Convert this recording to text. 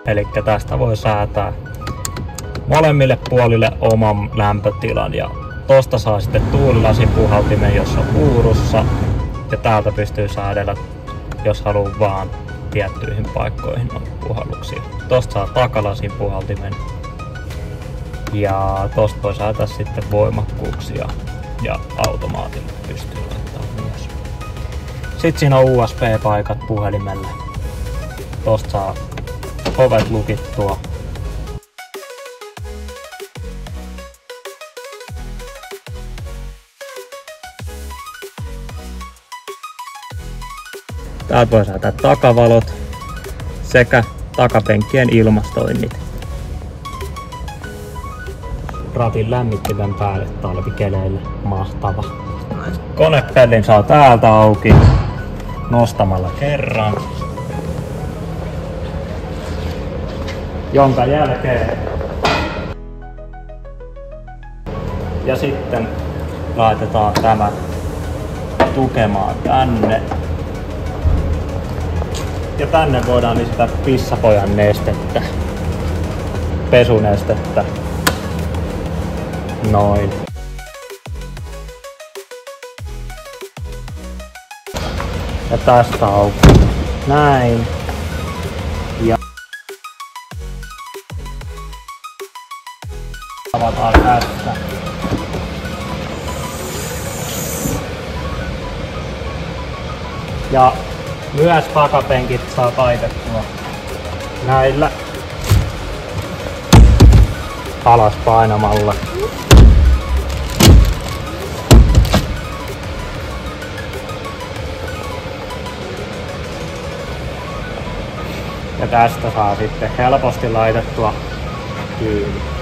Eli tästä voi säätää molemmille puolille oman lämpötilan ja tosta saa sitten tuulilasin puhaltimen, jos on kuurussa, ja täältä pystyy säädellä, jos haluaa vaan tiettyihin paikkoihin on puhalluksia. Tosta saa takalasin puhaltimen ja tosta voi säätää sitten voimakkuuksia ja automaatilla pystyy laittamaan myös. Sitten siinä on USB-paikat puhelimelle. Tosta saa ovet lukittua. Täältä voi säätää takavalot sekä takapenkkien ilmastoinnit. Ratin lämmittimen päälle talvikeleille mahtava. Konepellin saa täältä auki nostamalla kerran. Jonka jälkeen ja sitten laitetaan tämä tukemaan tänne. Ja tänne voidaan lisätä pissapojan nestettä, pesunestettä. Noin. Ja tästä auki. Näin. Ja avataan tästä. Ja myös takapenkit saa taitettua näillä alas painamalla. Ja tästä saa sitten helposti laitettua kiinni.